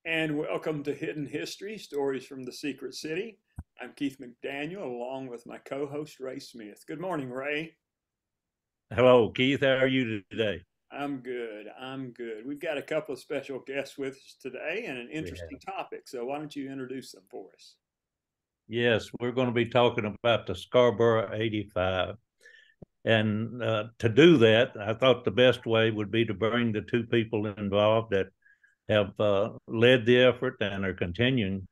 And welcome to Hidden History, Stories from the Secret City. I'm Keith McDaniel, along with my co-host, Ray Smith. Good morning, Ray. Hello, Keith. How are you today? I'm good. I'm good. We've got a couple of special guests with us today and an We interesting have. topic. So why don't you introduce them for us? Yes, we're going to be talking about the Scarborough 85. And to do that, I thought the best way would be to bring the two people involved that have led the effort and are continuing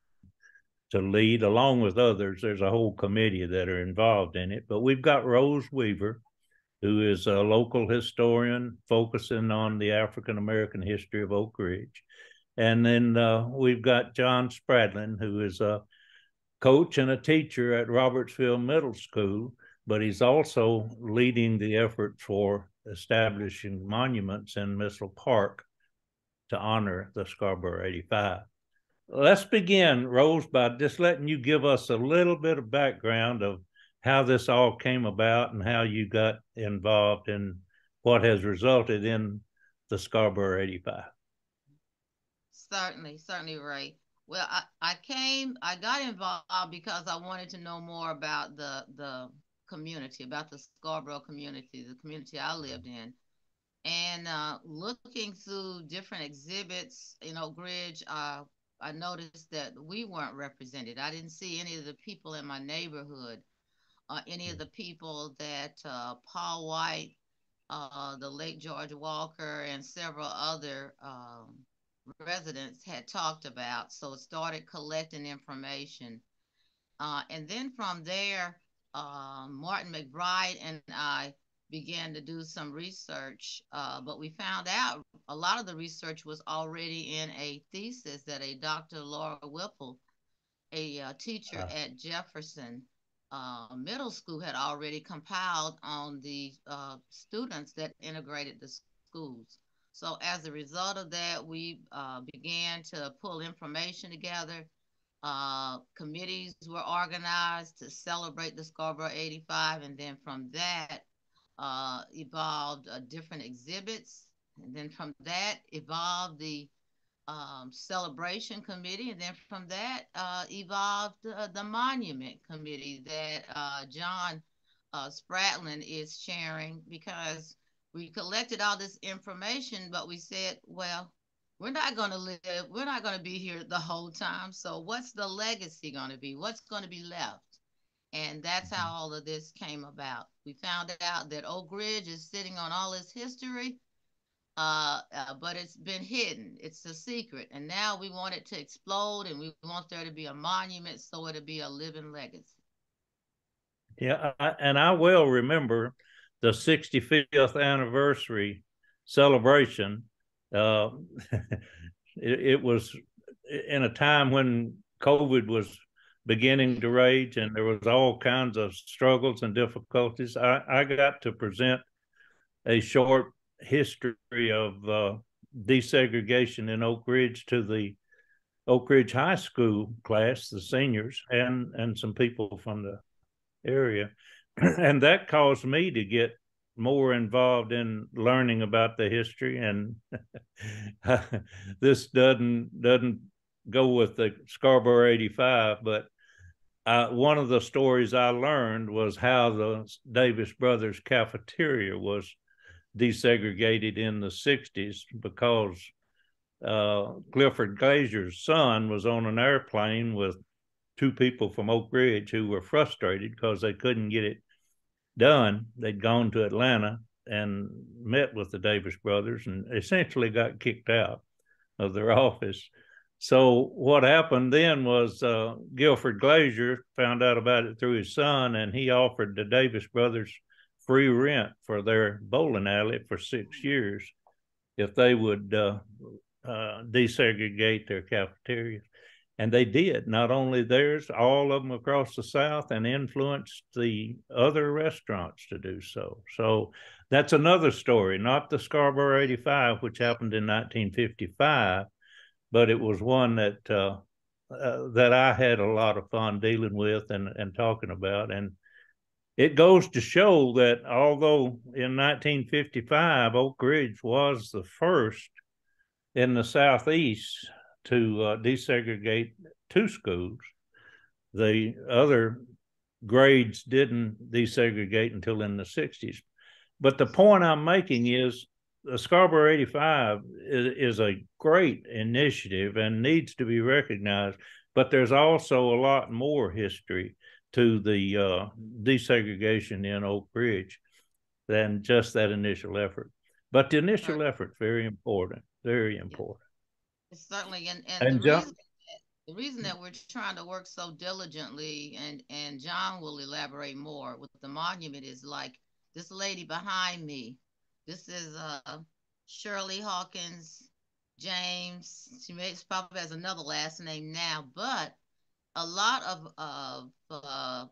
to lead, along with others. There's a whole committee that are involved in it. But we've got Rose Weaver, who is a local historian focusing on the African American history of Oak Ridge. And then we've got John Spratling, who is a coach and a teacher at Robertsville Middle School, but he's also leading the effort for establishing monuments in Missile Park to honor the Scarborough 85. Let's begin, Rose, by just letting you give us a little bit of background of how this all came about and how you got involved in what has resulted in the Scarborough 85. Certainly, Ray. Well, I got involved because I wanted to know more about the community, about the Scarborough community, the community I lived in. And looking through different exhibits in Oak Ridge, I noticed that we weren't represented. I didn't see any of the people in my neighborhood, any of the people that Paul White, the late George Walker, and several other residents had talked about. So started collecting information. And then from there, Martin McBride and I began to do some research, but we found out a lot of the research was already in a thesis that a Dr. Laura Whipple, a teacher at Jefferson Middle School, had already compiled on the students that integrated the schools. So as a result of that, we began to pull information together. Committees were organized to celebrate the Scarborough 85, and then from that evolved different exhibits, and then from that evolved the celebration committee, and then from that evolved the monument committee that John Spratling is chairing, because we collected all this information, but we said, well, we're not going to be here the whole time. So what's the legacy going to be? What's going to be left? And that's how all of this came about. We found out that Oak Ridge is sitting on all its history, but it's been hidden. It's a secret. And now we want it to explode, and we want there to be a monument so it'll be a living legacy. Yeah, and I well remember the 65th anniversary celebration. Uh, it was in a time when COVID was beginning to rage and there was all kinds of struggles and difficulties. I got to present a short history of desegregation in Oak Ridge to the Oak Ridge High School class, the seniors, and some people from the area. And that caused me to get more involved in learning about the history. And this doesn't go with the Scarborough 85, but one of the stories I learned was how the Davis Brothers cafeteria was desegregated in the 60s because Clifford Glazier's son was on an airplane with two people from Oak Ridge who were frustrated because they couldn't get it done. They'd gone to Atlanta and met with the Davis brothers and essentially got kicked out of their office. So what happened then was Guilford Glazier found out about it through his son, and he offered the Davis brothers free rent for their bowling alley for 6 years if they would desegregate their cafeteria. And they did, not only theirs, all of them across the South, and influenced the other restaurants to do so. So that's another story, not the Scarborough 85, which happened in 1955, but it was one that that I had a lot of fun dealing with and talking about. And it goes to show that although in 1955, Oak Ridge was the first in the Southeast to desegregate 2 schools. The other grades didn't desegregate until in the 60s. But the point I'm making is the Scarborough 85 is a great initiative and needs to be recognized, but there's also a lot more history to the desegregation in Oak Ridge than just that initial effort. But the initial effort, very important, very important. It's certainly, and the reason that we're trying to work so diligently, and John will elaborate more with the monument, is like this lady behind me. This is Shirley Hawkins James. She probably has another last name now, but a lot of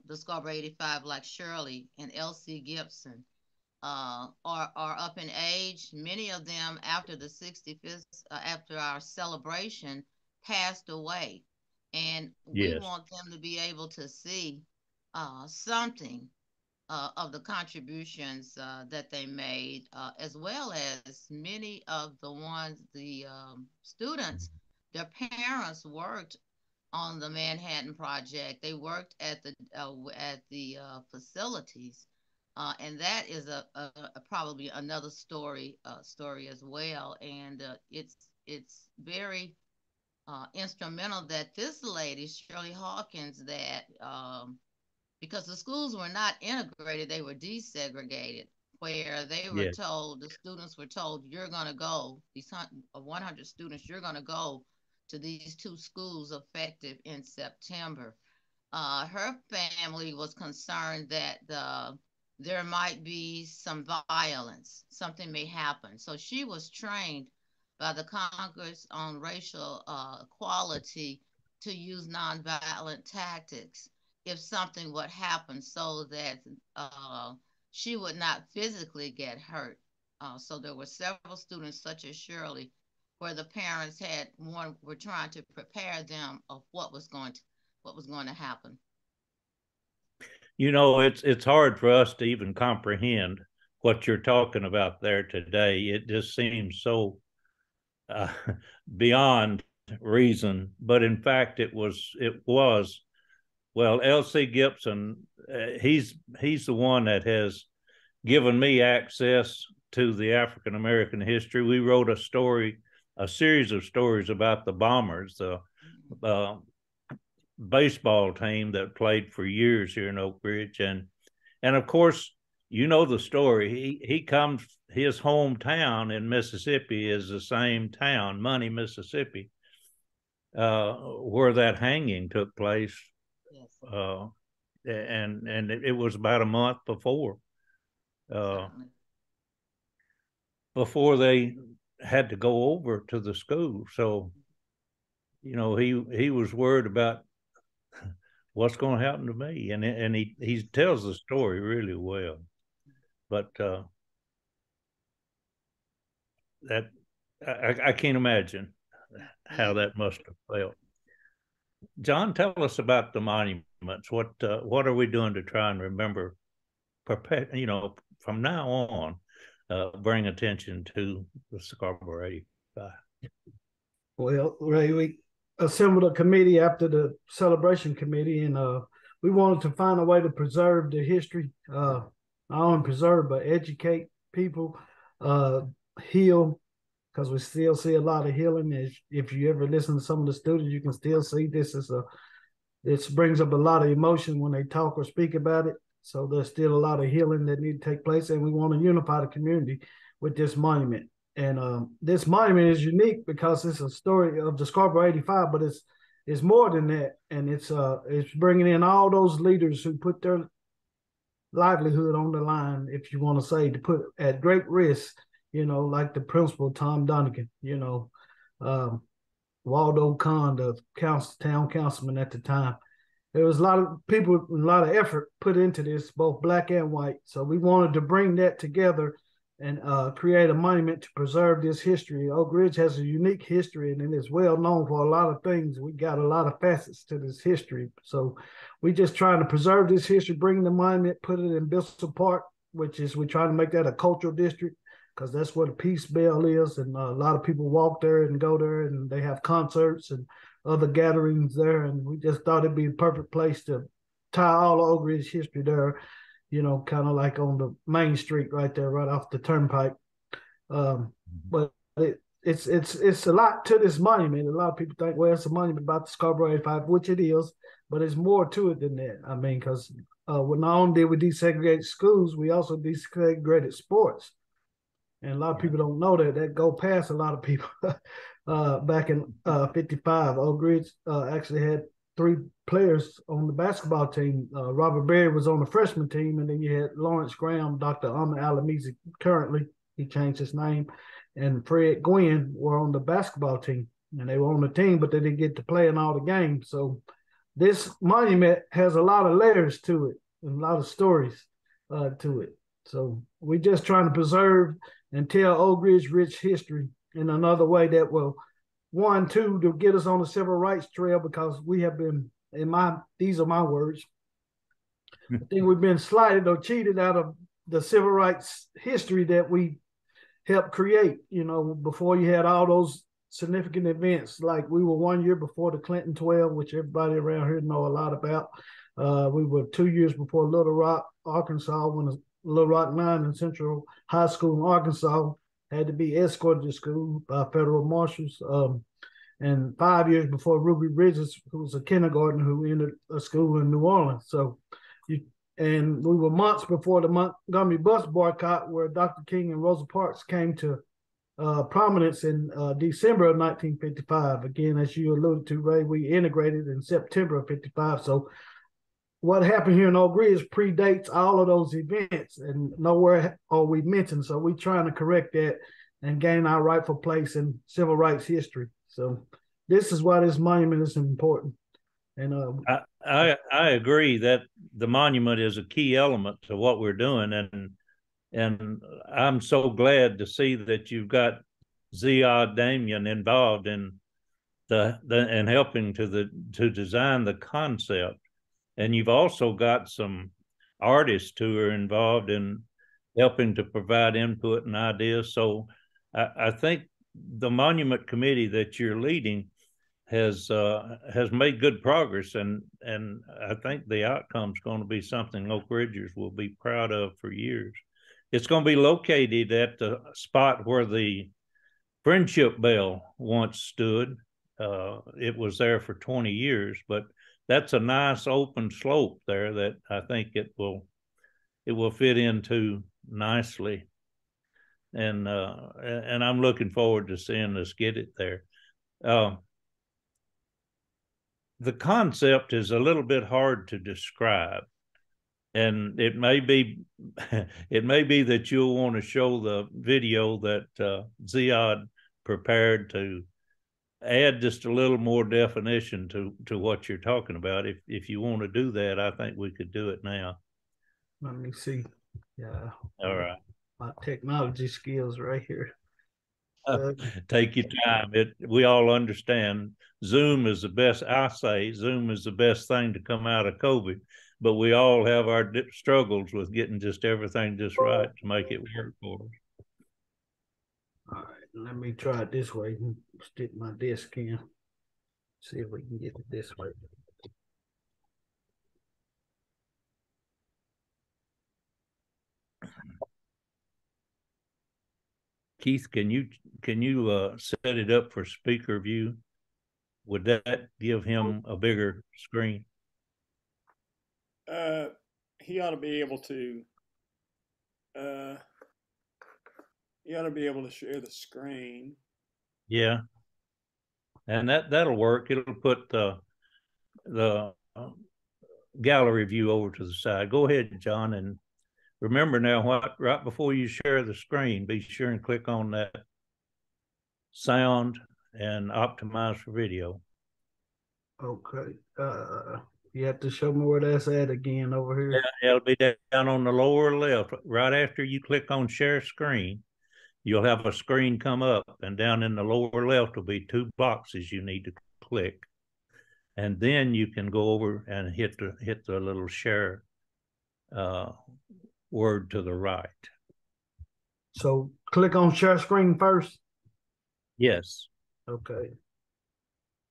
the Scarborough 85, like Shirley and L.C. Gibson, are up in age. Many of them, after the 65th, after our celebration, passed away, and we want them to be able to see something of the contributions that they made, as well as many of the students, their parents worked on the Manhattan Project. They worked at the facilities, and that is a probably another story as well. And it's very instrumental that this lady, Shirley Hawkins, that because the schools were not integrated, they were desegregated, where they were told, the students were told, you're going to go, these 100 students, you're going to go to these 2 schools effective in September. Her family was concerned that there might be some violence, something may happen. So she was trained by the Congress on Racial Equality to use nonviolent tactics if something would happen, so that she would not physically get hurt. So there were several students, such as Shirley, where the parents were trying to prepare them of what was going to happen. You know, it's hard for us to even comprehend what you're talking about there today. It just seems so beyond reason, but in fact, it was. Well, L.C. Gibson, he's the one that has given me access to the African American history. We wrote a series of stories about the Bombers, the baseball team that played for years here in Oak Ridge, and of course, you know the story. He comes, his hometown in Mississippi is the same town, Money, Mississippi, where that hanging took place. And it was about a month before they had to go over to the school. So, you know, he was worried about what's going to happen to me, and he tells the story really well. But that I can't imagine how that must have felt. John, tell us about the monuments. What are we doing to try and remember, from now on, bring attention to the Scarborough 85? Well, Ray, we assembled a committee after the celebration committee, and we wanted to find a way to preserve the history, not only preserve, but educate people, heal, because we still see a lot of healing. If you ever listen to some of the students, you can still see this brings up a lot of emotion when they talk or speak about it. So there's still a lot of healing that need to take place, and we want to unify the community with this monument. And this monument is unique because it's a story of the Scarborough 85, but it's more than that, and it's bringing in all those leaders who put their livelihood on the line, if you want to say, to put at great risk. Like the principal, Tom Donegan, Waldo Kahn, the town councilman at the time. There was a lot of people, a lot of effort put into this, both black and white. So we wanted to bring that together and create a monument to preserve this history. Oak Ridge has a unique history, and it is well known for a lot of things. We got a lot of facets to this history. So we just trying to preserve this history, bring the monument, put it in Bissell Park, which is we're trying to make that a cultural district. because that's where the Peace Bell is, and a lot of people walk there and go there, and they have concerts and other gatherings there, and we just thought it'd be a perfect place to tie all the Oak Ridge history there, kind of like on the main street right there, right off the turnpike. But it's a lot to this monument. A lot of people think, well, it's a monument about the Scarborough 85, which it is, but there's more to it than that. I mean, because when not only did we desegregate schools, we also desegregated sports. And a lot of people don't know that go past a lot of people. Back in 55, Oak Ridge actually had 3 players on the basketball team. Robert Berry was on the freshman team, and then you had Lawrence Graham, Dr. Ahmed Alamisi currently. He changed his name. And Fred Gwynn were on the basketball team. And they were on the team, but they didn't get to play in all the games. So this monument has a lot of layers to it and a lot of stories to it. So we're just trying to preserve and tell Oak Ridge rich history in another way that will, one, two, to get us on the civil rights trail, because we have been, these are my words, I think we've been slighted or cheated out of the civil rights history that we helped create. Before you had all those significant events, like we were 1 year before the Clinton 12, which everybody around here know a lot about. We were 2 years before Little Rock, Arkansas, when the Little Rock 9 and Central High School in Arkansas had to be escorted to school by federal marshals. And 5 years before Ruby Bridges, who was a kindergartner who entered a school in New Orleans. And we were months before the Montgomery bus boycott, where Dr. King and Rosa Parks came to prominence in December of 1955. Again, as you alluded to, Ray, we integrated in September of 55. So what happened here in Oak Ridge predates all of those events, and nowhere are we mentioned. So we're trying to correct that and gain our rightful place in civil rights history. So this is why this monument is important. And I agree that the monument is a key element to what we're doing, and I'm so glad to see that you've got Ziad Damian involved in and helping to design the concept. And you've also got some artists who are involved in helping to provide input and ideas. So I think the monument committee that you're leading has made good progress, and I think the outcome is going to be something Oak Ridgers will be proud of for years. It's going to be located at the spot where the Friendship Bell once stood. It was there for 20 years, but that's a nice open slope there that I think it will fit into nicely, and I'm looking forward to seeing us get it there. The concept is a little bit hard to describe, and it may be that you'll want to show the video that Ziad prepared to add just a little more definition to what you're talking about. If you want to do that, I think we could do it now. Let me see. Yeah. All right. My technology skills right here. Take your time. We all understand Zoom is the best. I say Zoom is the best thing to come out of COVID, but we all have our struggles with getting just everything just right to make it work for us. All right, let me try it this way. Stick my disc in. See if we can get it this way. Keith, can you set it up for speaker view? Would that give him a bigger screen? He ought to be able to. He ought to be able to share the screen. Yeah, and that'll work. It'll put the gallery view over to the side. Go ahead, John, and remember now, right before you share the screen, be sure and click on that sound and optimize for video. Okay. You have to show me where that's at again over here. Yeah, it'll be down on the lower left. Right after you click on share screen, you'll have a screen come up, and down in the lower left will be 2 boxes you need to click. And then you can go over and hit the little share word to the right. So click on share screen first. Yes. Okay.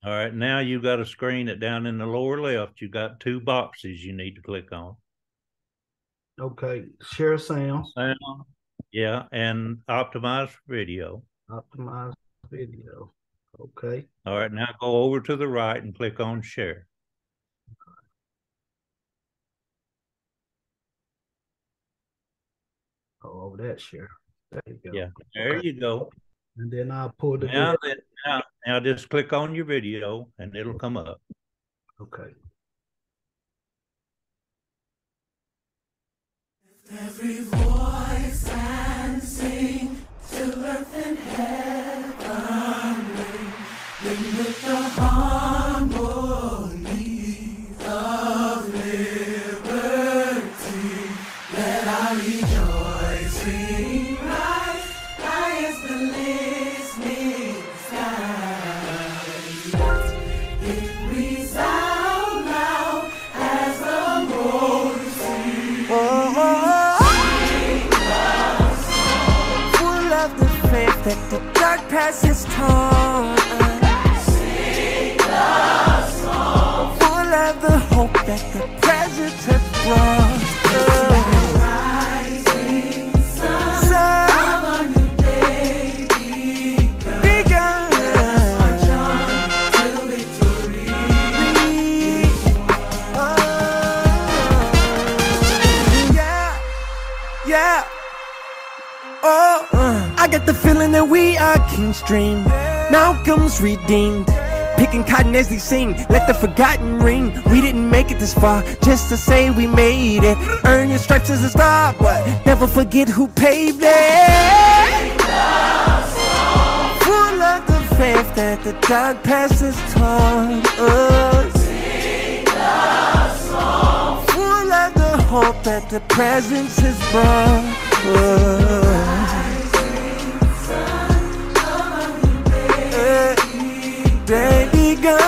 All right. Now you got a screen that down in the lower left, you got 2 boxes you need to click on. Okay. Share sound. Sound. Yeah. And optimize video. Optimize video. Okay. All right. Now go over to the right and click on share. Oh, over that share. There you go. Yeah. There Okay. you go. And then I'll pull the Now, video. now just click on your video and it'll come up. Okay. Every voice and sing till earth and heaven ring with the harmony of liberty. Let our rejoicing rise high as the listening skies. Let it resound loud as the roaring sea. Full of the faith that the dark past has torn. Sing the song. Full of the hope that the present has brought. Rising sun of a new day begun. Let us march on till victory is won. Yeah. Oh, I get the feeling that we are King's dream. Malcolm's redeemed. Picking cotton as they sing, let the forgotten ring. We didn't make it this far, just to say we made it. Earn your stripes as a star, but never forget who paved it. Full of the faith that the dark past has taught us. Full of the hope that the presence has brought us. Day begun.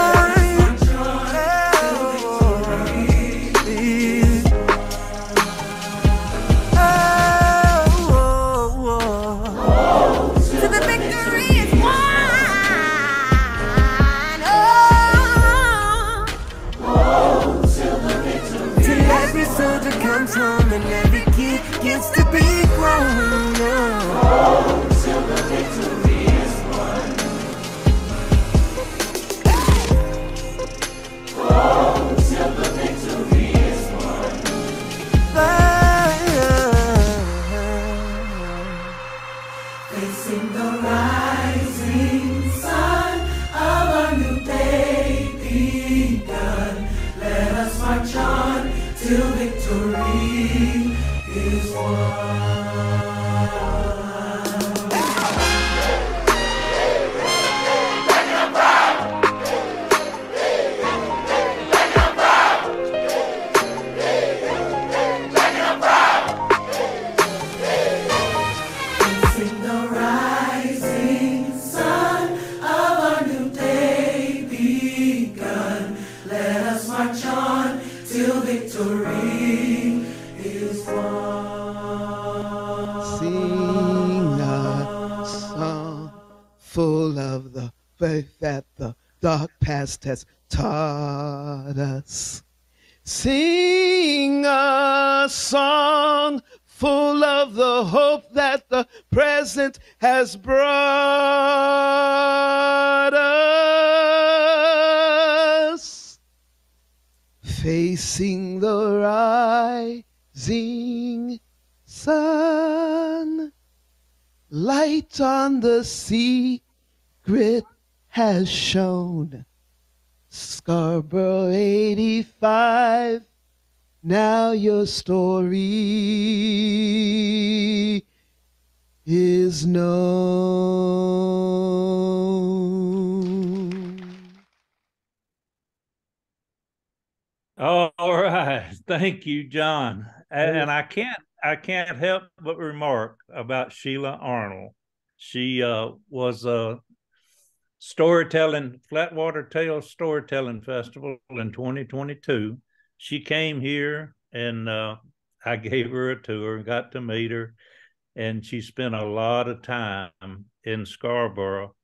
To the victory is won. Till every soldier comes home and every kid gets to be grown. Till the victory is won. Till the victory is won. Facing the rising sun of a new day begun. Let us march on till victory is won. Facing the rising sun of a new day begun. Let us march on till victory is won. Sing a song full of the faith that the dark past has taught us. Sing a song full of the hope that the present has brought us. Facing the rising sun, light on the secret has shone. Scarborough 85, now your story is known. All right. Thank you, John. And I can't help but remark about Sheila Arnold. She was a Flatwater Tales Storytelling Festival in 2022. She came here and I gave her a tour and got to meet her. and she spent a lot of time in Scarborough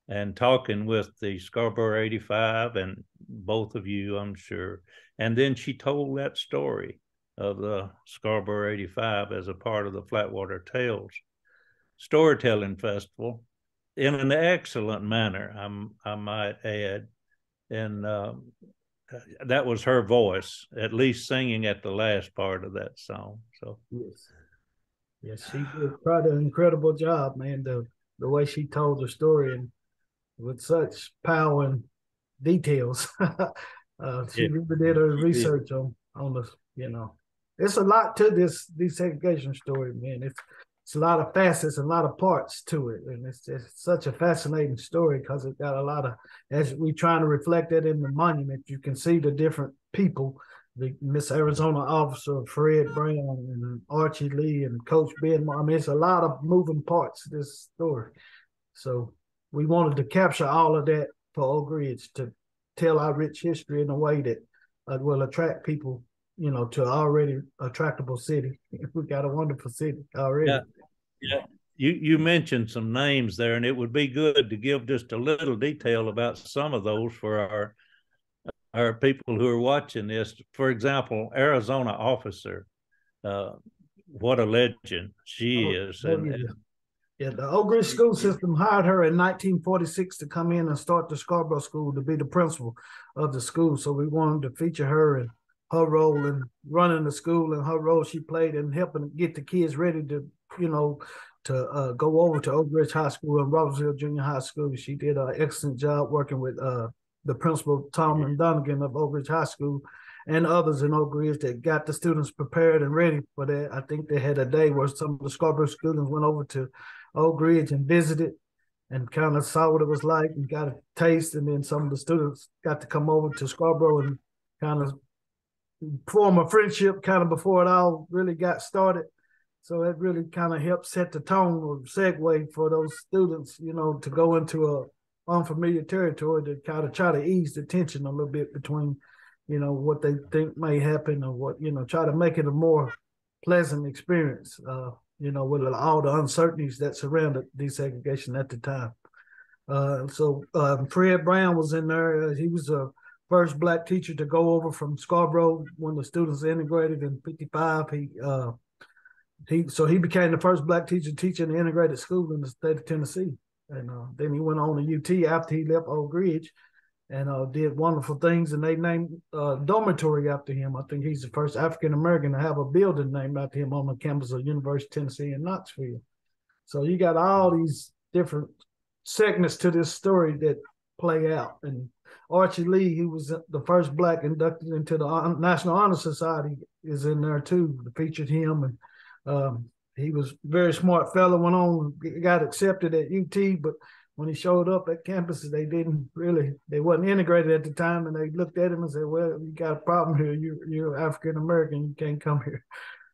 and talking with the Scarborough 85 and both of you, I'm sure. And then she told that story of the Scarborough 85 as a part of the Flatwater Tales Storytelling Festival in an excellent manner, I might add. And that was her voice, at least singing at the last part of that song. So yes, she did quite an incredible job, man. The way she told the story and with such power and details. She really did her research on the, it's a lot to this desegregation story, man. It's a lot of facets, a lot of parts to it, and it's such a fascinating story because it got a lot of, as we trying to reflect that in the monument, you can see the different people, the Miss Arizona officer Fred Brown and Archie Lee and Coach Ben. I mean, it's a lot of moving parts to this story. So we wanted to capture all of that for Oak Ridge to tell our rich history in a way that will attract people, to already attractable city. We got a wonderful city already. Yeah. You mentioned some names there, and it would be good to give just a little detail about some of those for our people who are watching this. For example, Arizona officer, what a legend she is. Yeah, the Oak Ridge school system hired her in 1946 to come in and start the Scarborough School to be the principal of the school. So we wanted to feature her and her role in running the school and her role she played in helping get the kids ready to, go over to Oak Ridge High School and Robertsville Junior High School. She did an excellent job working with the principal, Tom Donegan of Oak Ridge High School, and others in Oak Ridge that got the students prepared and ready for that. I think they had a day where some of the Scarborough students went over to Oak Ridge and visited and kind of saw what it was like and got a taste. And then some of the students got to come over to Scarborough and kind of form a friendship kind of before it all really got started. So it really kind of helped set the tone or segue for those students, to go into a unfamiliar territory to kind of try to ease the tension a little bit between, what they think may happen or what, try to make it a more pleasant experience, with all the uncertainties that surrounded desegregation at the time. So Fred Brown was in there. He was the first Black teacher to go over from Scarborough when the students integrated in '55. He became the first Black teacher teaching the integrated school in the state of Tennessee. And then he went on to UT after he left Oak Ridge and did wonderful things. And they named a dormitory after him. I think he's the first African-American to have a building named after him on the campus of University of Tennessee in Knoxville. So you got all these different segments to this story that play out. And Archie Lee, who was the first Black inducted into the National Honor Society, is in there too. They featured him, and he was a very smart fellow. Went on, got accepted at UT, but when he showed up at campus, they wasn't integrated at the time, and they looked at him and said, "Well, you got a problem here. You're African American. You can't come here."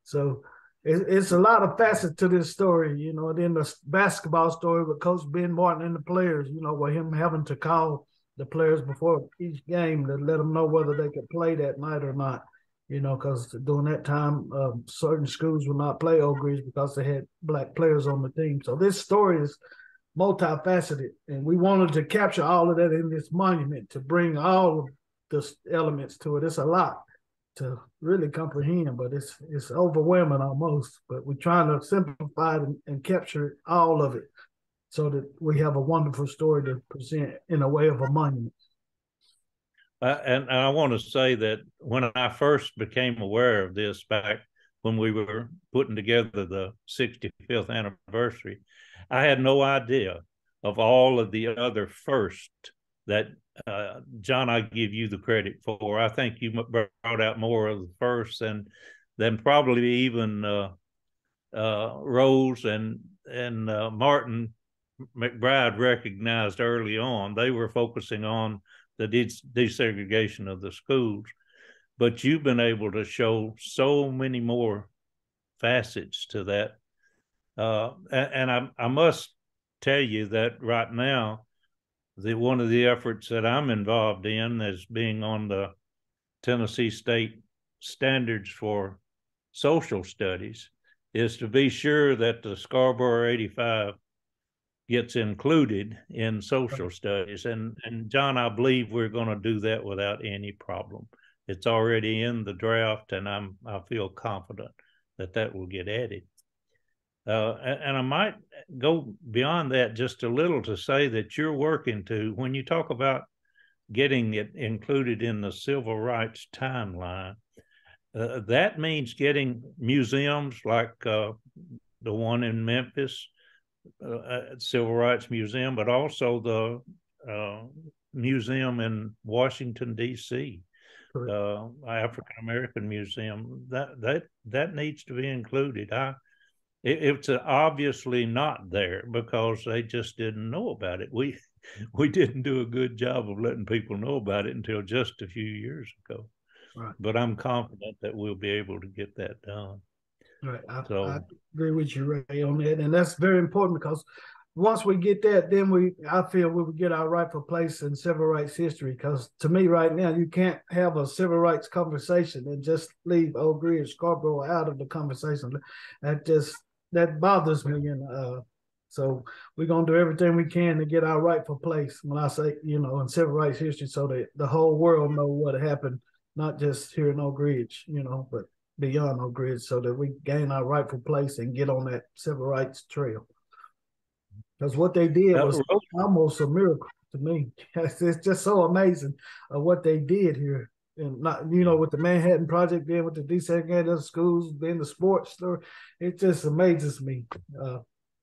So it's a lot of facets to this story, And then the basketball story with Coach Ben Martin and the players, with him having to call the players before each game to let them know whether they could play that night or not, because during that time, certain schools would not play Oak Ridge because they had Black players on the team. So this story is multifaceted, and we wanted to capture all of that in this monument to bring all of the elements to it. It's a lot to really comprehend, but it's overwhelming almost. But we're trying to simplify it and capture all of it so that we have a wonderful story to present in a way of a monument. And I want to say that when I first became aware of this back when we were putting together the 65th anniversary, I had no idea of all of the other first that, John, I give you the credit for. I think you brought out more of the first than probably even Rose and Martin McBride recognized early on. They were focusing on the desegregation of the schools, but you've been able to show so many more facets to that. And I must tell you that right now, one of the efforts that I'm involved in as being on the Tennessee State Standards for Social Studies is to be sure that the Scarborough 85 gets included in social studies. And John, I believe we're going to do that without any problem. It's already in the draft, and I feel confident that that will get added. And I might go beyond that just a little to say that you're working to, when you talk about getting it included in the civil rights timeline, that means getting museums like the one in Memphis, Civil Rights Museum, but also the museum in Washington, D.C., African American Museum. That needs to be included. It's obviously not there because they just didn't know about it. We didn't do a good job of letting people know about it until just a few years ago. Right. But I'm confident that we'll be able to get that done. Right. I agree with you, Ray, on that. And that's very important because once we get that, then I feel we will get our rightful place in civil rights history. Because to me right now, you can't have a civil rights conversation and just leave Oak Ridge, Scarborough out of the conversation. That bothers me. And so we're going to do everything we can to get our rightful place, when I say, in civil rights history, so that the whole world know what happened, not just here in Oak Ridge, but beyond Oak Ridge, so that we gain our rightful place and get on that civil rights trail. Because what they did was almost a miracle to me. It's just so amazing what they did here. And not, with the Manhattan Project, then with the desegregated schools, then the sports store, it just amazes me.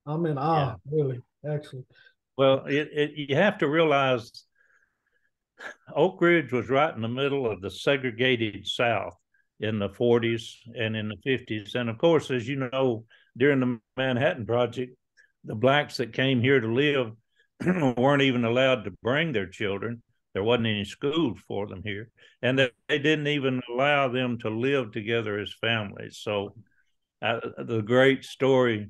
I'm in awe, really, actually. Well, you have to realize Oak Ridge was right in the middle of the segregated South in the 40s and in the 50s. And of course, as you know, during the Manhattan Project, the blacks that came here to live weren't even allowed to bring their children. There wasn't any schools for them here. And they didn't even allow them to live together as families. So the great story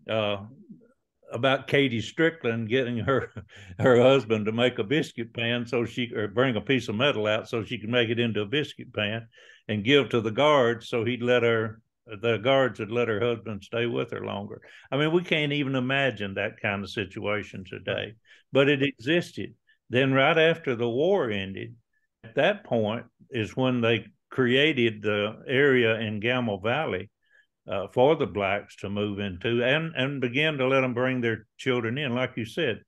about Katie Strickland getting her husband to make a biscuit pan or bring a piece of metal out so she could make it into a biscuit pan and give to the guards, so the guards would let her husband stay with her longer. I mean, we can't even imagine that kind of situation today, but it existed. Then right after the war ended, at that point is when they created the area in Gamble Valley for the blacks to move into and begin to let them bring their children in. Like you said,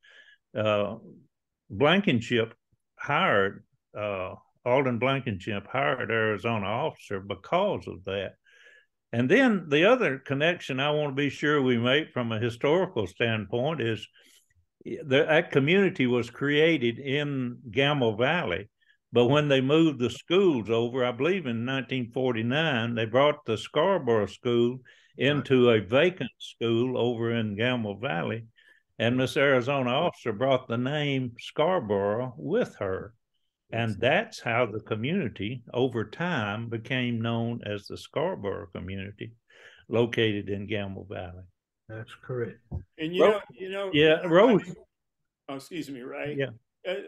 Blankenship hired, Alden Blankenship hired Arizona officer because of that. And then the other connection I want to be sure we make from a historical standpoint is that community was created in Gamble Valley. But when they moved the schools over, I believe in 1949, they brought the Scarborough School into a vacant school over in Gamble Valley. And Miss Arizona officer brought the name Scarborough with her. And that's how the community over time became known as the Scarborough community, located in Gamble Valley. That's correct. And Rose. Oh, excuse me, Ray. Yeah.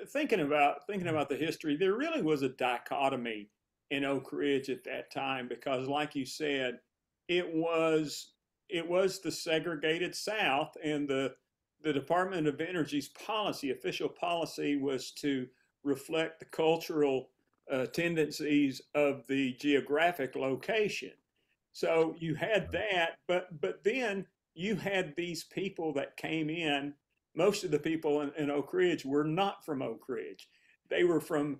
Thinking about the history, there really was a dichotomy in Oak Ridge at that time because, like you said, it was the segregated South, and the Department of Energy's official policy was to reflect the cultural tendencies of the geographic location. So you had that, but then you had these people that came in. Most of the people in Oak Ridge were not from Oak Ridge. They were from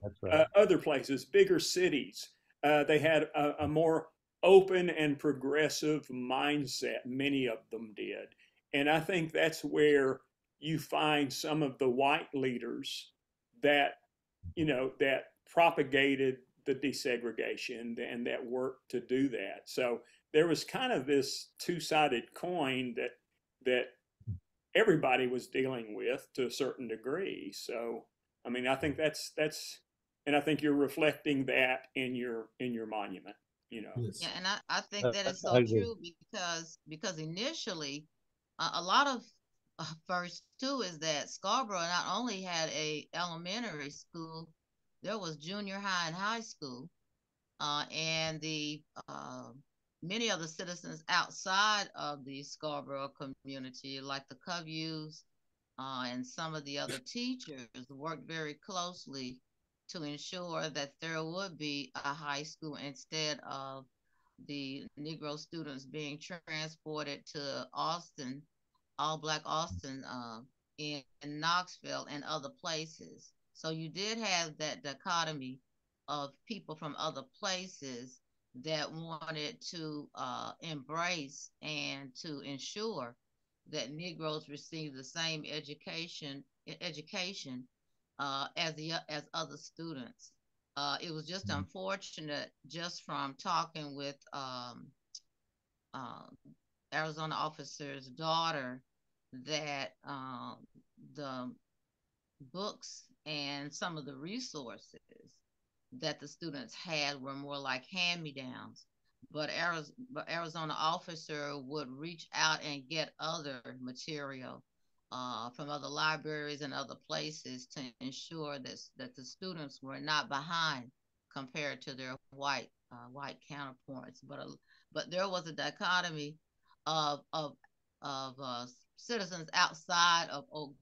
other places, bigger cities. They had a more open and progressive mindset. Many of them did. And I think that's where you find some of the white leaders that propagated the desegregation and that worked to do that. So there was kind of this two-sided coin that everybody was dealing with to a certain degree. So, I mean, I think that's, and I think you're reflecting that in your monument, Yes. Yeah, and I think that is so true because initially, a lot of first too is that Scarborough not only had a elementary school, there was junior high and high school, and the many of the citizens outside of the Scarborough community, like the Coviews and some of the other teachers, worked very closely to ensure that there would be a high school instead of the Negro students being transported to Austin, all Black Austin, in Knoxville and other places. So you did have that dichotomy of people from other places that wanted to embrace and to ensure that Negroes receive the same education as other students. It was just unfortunate, just from talking with uh, Arizona officer's daughter, that the books and some of the resources that the students had were more like hand-me-downs. But Arizona officer would reach out and get other material from other libraries and other places to ensure that the students were not behind compared to their white counterparts. But there was a dichotomy of citizens outside of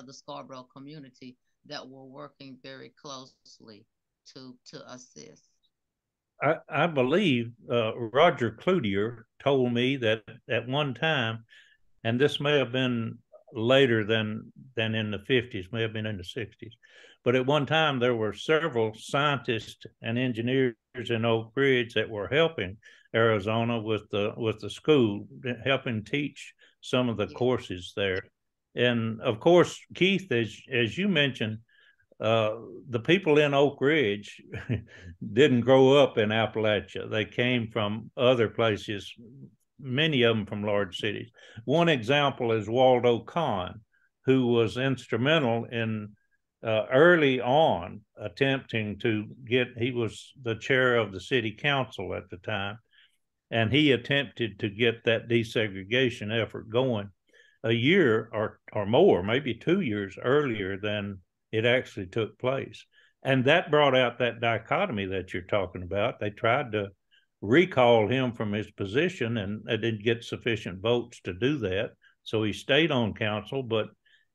the Scarborough community that were working very closely to assist. I believe Roger Cloutier told me that at one time, and this may have been later than in the 50s, may have been in the 60s, but at one time there were several scientists and engineers in Oak Ridge that were helping Arizona with the school, helping teach some of the courses there. And of course, Keith, as you mentioned, the people in Oak Ridge didn't grow up in Appalachia. They came from other places, many of them from large cities. One example is Waldo Kahn, who was instrumental in early on attempting to he was the chair of the city council at the time, and he attempted to get that desegregation effort going a year or more, maybe 2 years earlier than it actually took place. And that brought out that dichotomy that you're talking about. They tried to recall him from his position, and they didn't get sufficient votes to do that. So he stayed on council, but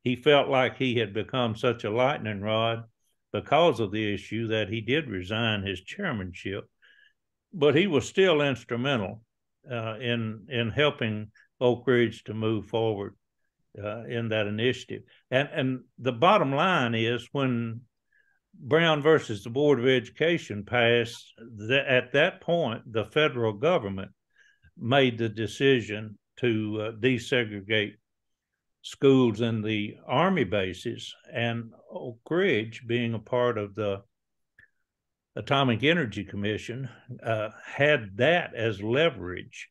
he felt like he had become such a lightning rod because of the issue that he did resign his chairmanship. But he was still instrumental in helping Oak Ridge to move forward in that initiative. And the bottom line is, when Brown versus the Board of Education passed, at that point, the federal government made the decision to desegregate schools in the Army bases, and Oak Ridge, being a part of the Atomic Energy Commission, had that as leverage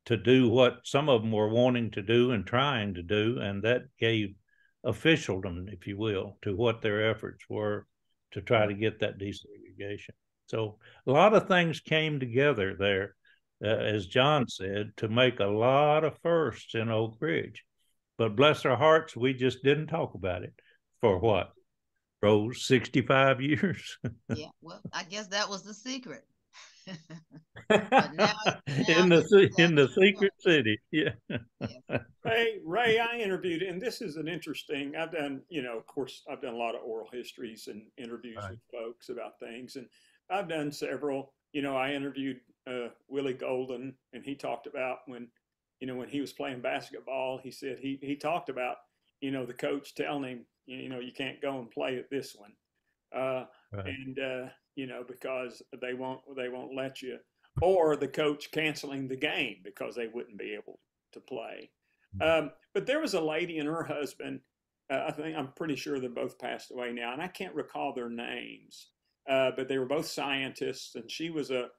to do what some of them were wanting to do and trying to do, and that gave officialdom, if you will, to what their efforts were to try to get that desegregation. So a lot of things came together there, as John said, to make a lot of firsts in Oak Ridge. But bless our hearts, we just didn't talk about it for what, Rose, 65 years? Yeah, well, I guess that was the secret. In the secret city, yeah. Ray, I interviewed, and this is an interesting. I've done, of course, I've done a lot of oral histories and interviews with folks about things, and I've done several. I interviewed Willie Golden, and he talked about when he was playing basketball. He said he talked about the coach telling him you can't go and play at this one, and because they won't let you, or the coach canceling the game because they wouldn't be able to play. But there was a lady and her husband. I'm pretty sure they're both passed away now, and I can't recall their names. But they were both scientists, and she was a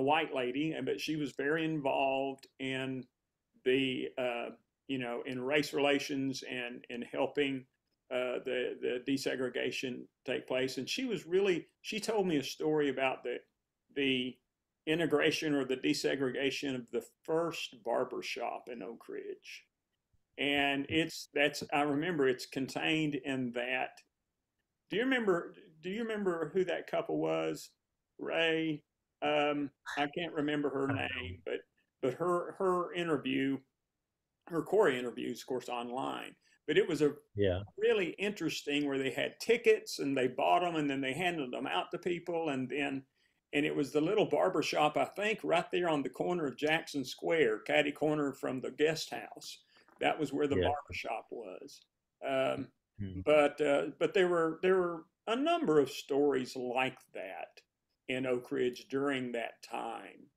white lady, but she was very involved in the in race relations and in helping the desegregation take place. And she told me a story about the integration or the desegregation of the first barber shop in Oak Ridge. And I remember it's contained in that. Do you remember who that couple was, Ray? I can't remember her name, but her interview, her Corey interviews, of course, online. But it was a Yeah. really interesting where they had tickets and they bought them and then they handed them out to people and it was the little barber shop, I think, right there on the corner of Jackson Square, catty corner from the guest house. That was where the Yeah. barber shop was. But there were a number of stories like that in Oak Ridge during that time.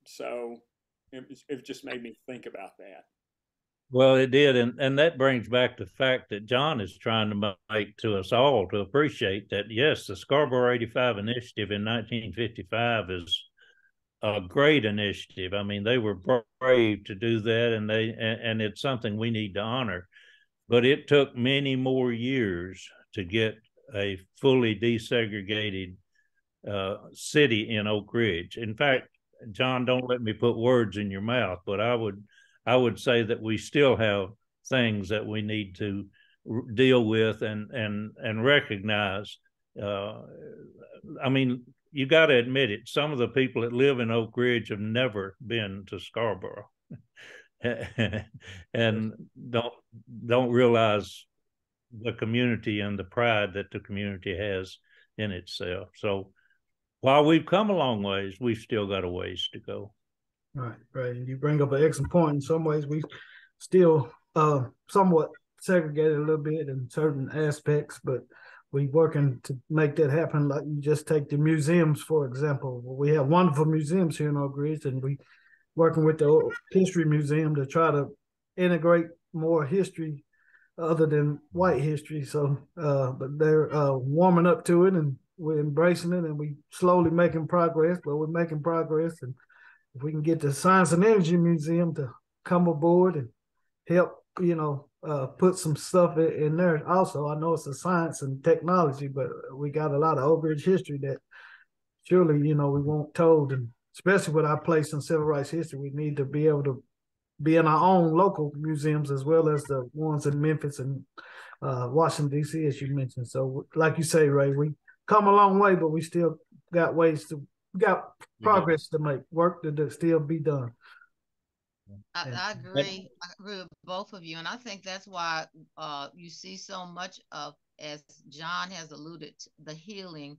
So it just made me think about that. Well, it did, and that brings back the fact that John is trying to make to us all to appreciate that, yes, the Scarborough 85 initiative in 1955 is a great initiative. I mean, they were brave to do that, and it's something we need to honor. But it took many more years to get a fully desegregated city in Oak Ridge. In fact, John, don't let me put words in your mouth, but I would say that we still have things that we need to deal with and recognize. I mean, you got to admit it. Some of the people that live in Oak Ridge have never been to Scarborough, and don't realize the community and the pride that the community has in itself. So while we've come a long ways, we've still got a ways to go. Right, right. And you bring up an excellent point. In some ways, we still somewhat segregated a little bit in certain aspects, but we working to make that happen. Like you just take the museums, for example. We have wonderful museums here in Oak Ridge, and we working with the History Museum to try to integrate more history other than white history. So, but they're warming up to it, and we're embracing it, and we slowly making progress. But we're making progress, and if we can get the Science and Energy Museum to come aboard and help, put some stuff in there. Also, I know it's a science and technology, but we got a lot of Oak Ridge history that surely, we weren't told, and especially with our place in civil rights history, we need to be able to be in our own local museums as well as the ones in Memphis and Washington, D.C., as you mentioned. So, like you say, Ray, we come a long way, but we still got progress to make, work to still be done. I agree. I agree with both of you, and I think that's why you see so much of, as John has alluded to, the healing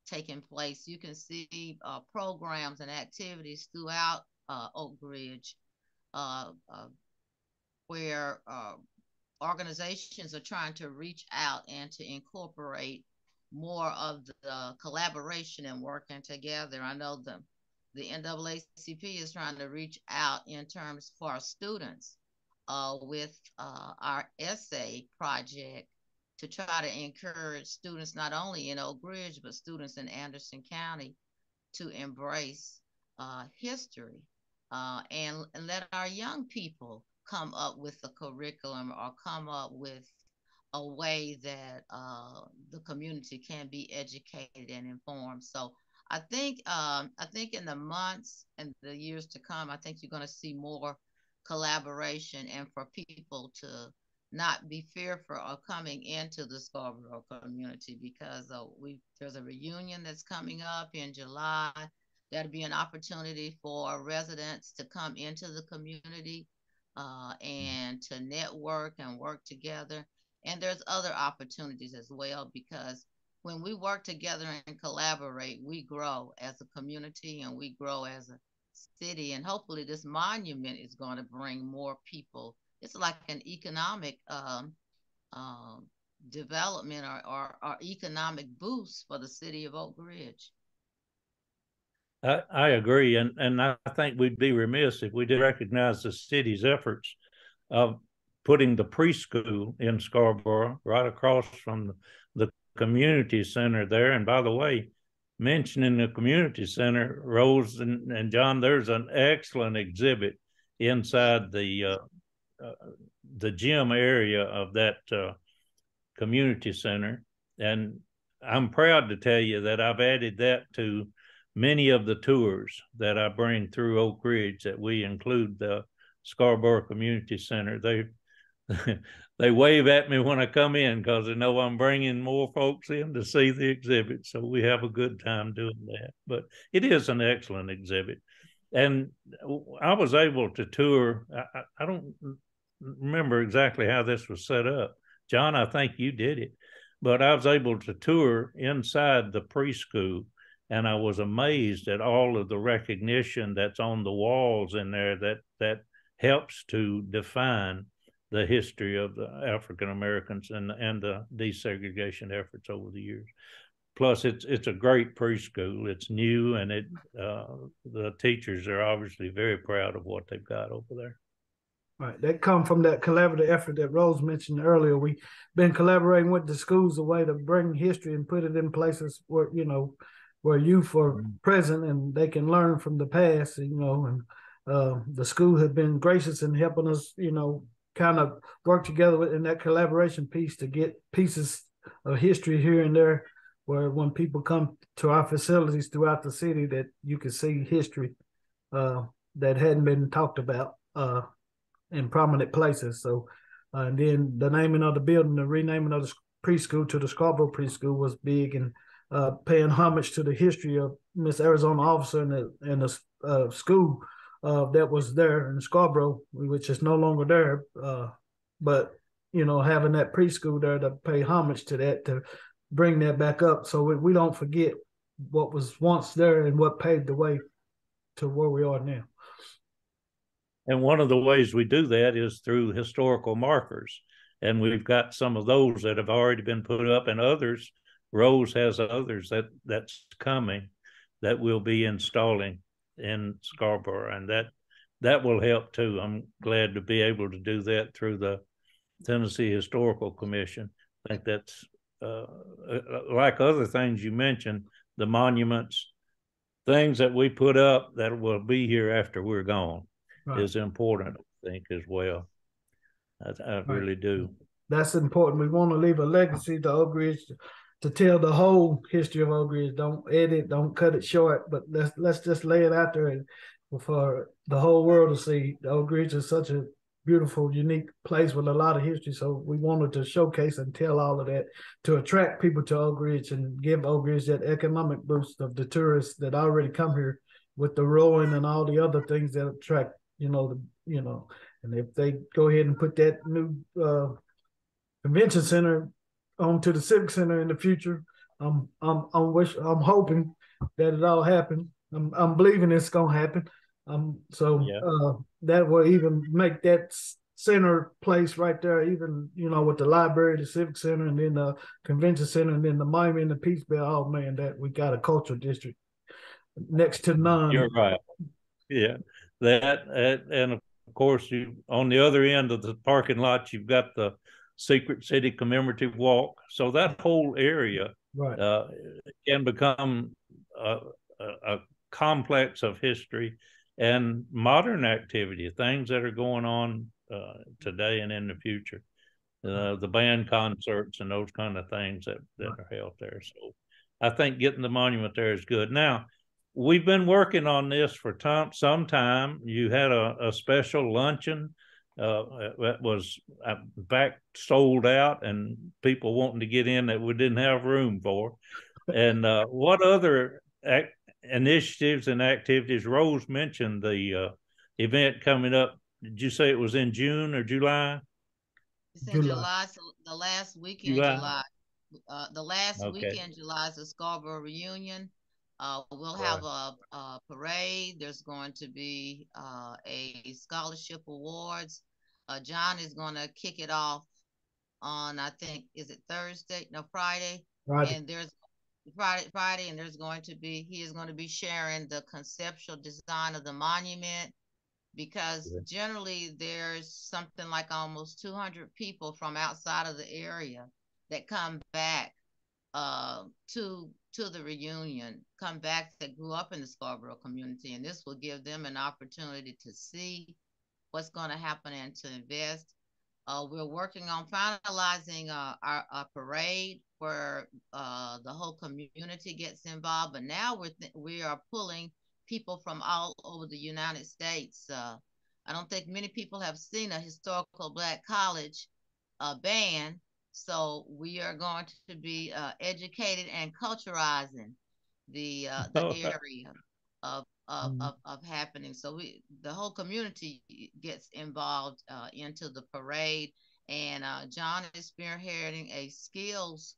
taking place. You can see programs and activities throughout Oak Ridge where organizations are trying to reach out and to incorporate more of the collaboration and working together. I know the NAACP is trying to reach out in terms for our students with our essay project to try to encourage students not only in Oak Ridge, but students in Anderson County to embrace history and let our young people come up with a curriculum or come up with a way that the community can be educated and informed. So I think in the months and the years to come, I think you're going to see more collaboration and for people to not be fearful of coming into the Scarborough community, because there's a reunion that's coming up in July. That'll be an opportunity for residents to come into the community and to network and work together. And there's other opportunities as well, because when we work together and collaborate, we grow as a community and we grow as a city. And hopefully this monument is going to bring more people. It's like an economic development or economic boost for the city of Oak Ridge. I agree, and I think we'd be remiss if we didn't recognize the city's efforts of putting the preschool in Scarborough right across from the community center there. And by the way, mentioning the community center, Rose and John, there's an excellent exhibit inside the gym area of that community center. And I'm proud to tell you that I've added that to many of the tours that I bring through Oak Ridge, that we include the Scarborough Community Center. they wave at me when I come in because they know I'm bringing more folks in to see the exhibit. So we have a good time doing that. But it is an excellent exhibit. And I was able to tour. I don't remember exactly how this was set up. John, I think you did it. But I was able to tour inside the preschool, and I was amazed at all of the recognition that's on the walls in there that helps to define the history of the African Americans and the desegregation efforts over the years. Plus, it's a great preschool. It's new, and the teachers are obviously very proud of what they've got over there. Right, that come from that collaborative effort that Rose mentioned earlier. We've been collaborating with the schools a way to bring history and put it in places where where youth are present and they can learn from the past. And the school has been gracious in helping us, kind of work together in that collaboration piece to get pieces of history here and there, where when people come to our facilities throughout the city, that you can see history that hadn't been talked about in prominent places. So, and then the naming of the building, the renaming of the preschool to the Scarborough Preschool was big, and paying homage to the history of Miss Arizona Officer and the school that was there in Scarborough, which is no longer there. But having that preschool there to pay homage to that, to bring that back up, so we don't forget what was once there and what paved the way to where we are now. And one of the ways we do that is through historical markers. And we've got some of those that have already been put up, and others, Rose has others that's coming that we'll be installing in Scarborough. And that will help too. I'm glad to be able to do that through the Tennessee Historical Commission. I think that's like other things you mentioned, the monuments, things that we put up that will be here after we're gone. Right. Is important, I think, as well. I really do. That's important. We want to leave a legacy to Oak Ridge to tell the whole history of Oak Ridge. Don't edit, don't cut it short, but let's just lay it out there for the whole world to see. Oak Ridge is such a beautiful, unique place with a lot of history. So we wanted to showcase and tell all of that to attract people to Oak Ridge and give Oak Ridge that economic boost of the tourists that already come here with the rowing and all the other things that attract. And if they go ahead and put that new convention center onto the Civic Center in the future, I'm hoping that it all happens. I'm believing it's gonna happen. That will even make that center place right there, even with the library, the Civic Center, and then the convention center, and then the monument and the Peace Bell. Oh man, that we got a cultural district next to none. You're right. Yeah. That and of course, you on the other end of the parking lot, you've got the Secret City Commemorative Walk. So that whole area can become a complex of history and modern activity, things that are going on today and in the future. The band concerts and those kind of things that are held there. So I think getting the monument there is good. Now, we've been working on this for some time. You had a special luncheon that was back sold out, and people wanting to get in that we didn't have room for. And what other initiatives and activities? Rose mentioned the event coming up. Did you say it was in June or July? It's in July, so the last weekend July. The last weekend in July is the Scarborough reunion. We'll have a parade. There's going to be a scholarship awards. John is going to kick it off on, I think, is it Thursday? No, Friday. And there's Friday, and he is going to be sharing the conceptual design of the monument, because generally there's something like almost 200 people from outside of the area that come back to the reunion, come back that grew up in the Scarborough community, and this will give them an opportunity to see what's going to happen and to invest. We're working on finalizing our parade where the whole community gets involved, but now we are pulling people from all over the United States. I don't think many people have seen a historical Black college band. So we are going to be educated and culturizing the area of happening. So the whole community gets involved into the parade, and John is spearheading a skills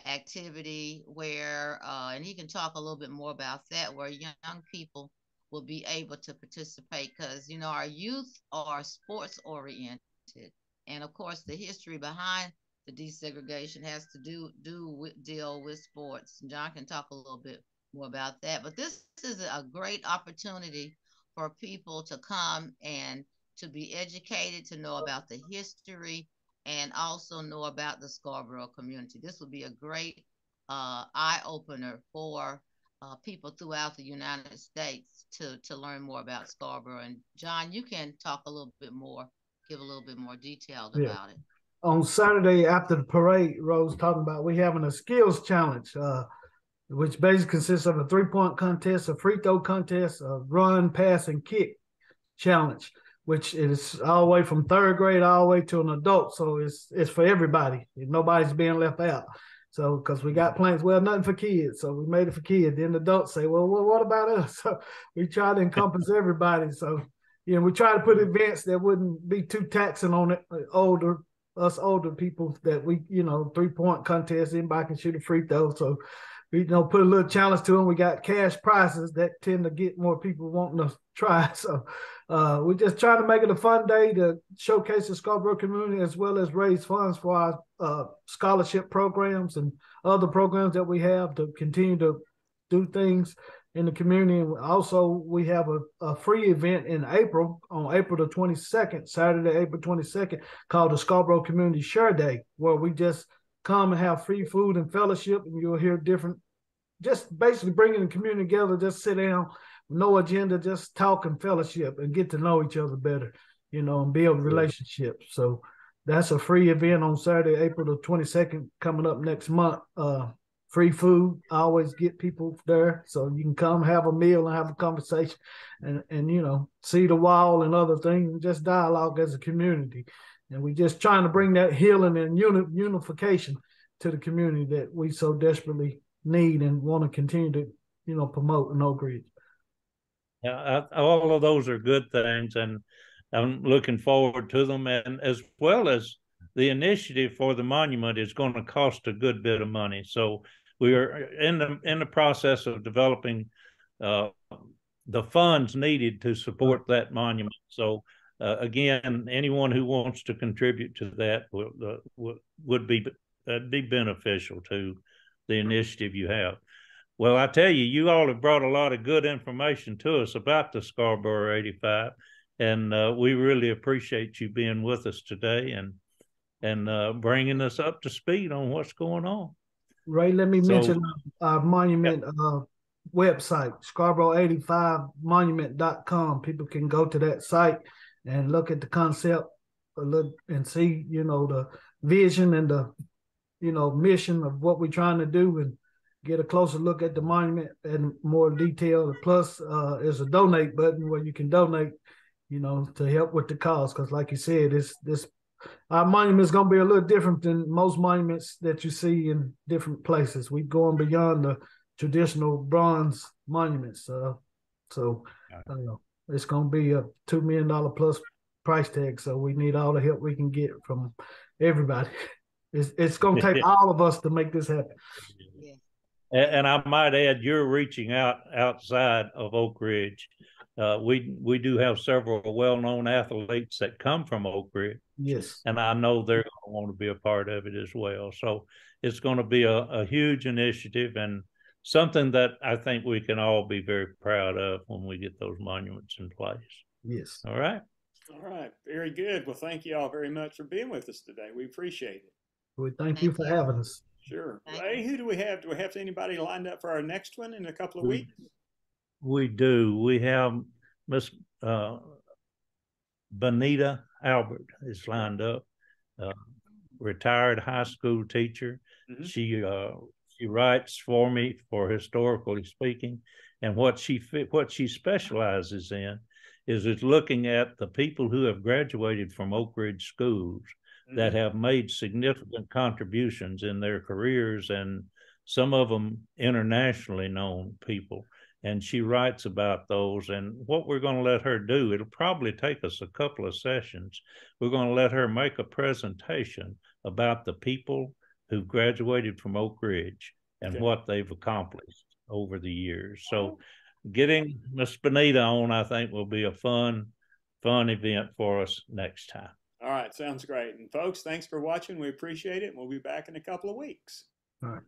activity where, and he can talk a little bit more about that, where young people will be able to participate, because our youth are sports oriented, and of course the history behind the desegregation has to deal with sports. John can talk a little bit more about that, but this is a great opportunity for people to come and to be educated, to know about the history, and also know about the Scarborough community. This will be a great eye opener for people throughout the United States to learn more about Scarborough. And John, you can talk a little bit more, give a little bit more detailed about it. On Saturday after the parade, Rose talking about we having a skills challenge, which basically consists of a 3-point contest, a free throw contest, a run, pass, and kick challenge, which is all the way from 3rd grade all the way to an adult. So it's for everybody. Nobody's being left out. So, because we got plans, well, nothing for kids. So we made it for kids. Then the adults say, well, what about us? So we try to encompass everybody. So, we try to put events that wouldn't be too taxing on it. Us older people that we, 3-point contest, anybody can shoot a free throw. So we, put a little challenge to them. We got cash prizes that tend to get more people wanting to try. So we're just trying to make it a fun day to showcase the Scarborough community, as well as raise funds for our scholarship programs and other programs that we have to continue to do things in the community. And also, we have a free event in April, on April the 22nd, Saturday, April 22nd, called the Scarborough Community Share Day, where we just come and have free food and fellowship, and you'll hear different, just basically bringing the community together, just sit down, no agenda, just talk and fellowship and get to know each other better, and build relationships. So that's a free event on Saturday, April the 22nd, coming up next month. Free food, I always get people there, so you can come have a meal and have a conversation and see the wall and other things, and just dialogue as a community. And we're just trying to bring that healing and unification to the community that we so desperately need and want to continue to, promote in Oak Ridge. Yeah, all of those are good things, and I'm looking forward to them. And as well as the initiative for the monument is going to cost a good bit of money. So we are in the process of developing the funds needed to support that monument. So again, anyone who wants to contribute to that would be beneficial to the initiative you have. Well, I tell you, you all have brought a lot of good information to us about the Scarborough 85, and we really appreciate you being with us today and bringing us up to speed on what's going on. Ray, let me mention our monument website, Scarborough85monument.com. People can go to that site and look at the concept, and see, the vision and the, mission of what we're trying to do, and get a closer look at the monument in more detail. Plus, there's a donate button where you can donate, to help with the cause. Because like you said, our monument is going to be a little different than most monuments that you see in different places. We're going beyond the traditional bronze monuments. So it's going to be a $2 million plus price tag. So we need all the help we can get from everybody. It's going to take all of us to make this happen. Yeah. And I might add, you're reaching outside of Oak Ridge. We do have several well-known athletes that come from Oak Ridge. Yes. And I know they're going to want to be a part of it as well. So it's going to be a huge initiative, and something that I think we can all be very proud of when we get those monuments in place. Yes. All right. All right. Very good. Well, thank you all very much for being with us today. We appreciate it. We thank you for having us. Sure. Ray, who do we have? Do we have anybody lined up for our next one in a couple of weeks? We do. We have Miss Benita Albert is lined up, retired high school teacher. Mm-hmm. She writes for me for Historically Speaking, and what she specializes in is looking at the people who have graduated from Oak Ridge schools that have made significant contributions in their careers, and some of them internationally known people. And she writes about those. And what we're going to let her do, it'll probably take us a couple of sessions. We're going to let her make a presentation about the people who graduated from Oak Ridge and what they've accomplished over the years. So getting Miss Benita on, I think, will be a fun event for us next time. All right, sounds great. And folks, thanks for watching. We appreciate it. We'll be back in a couple of weeks. All right.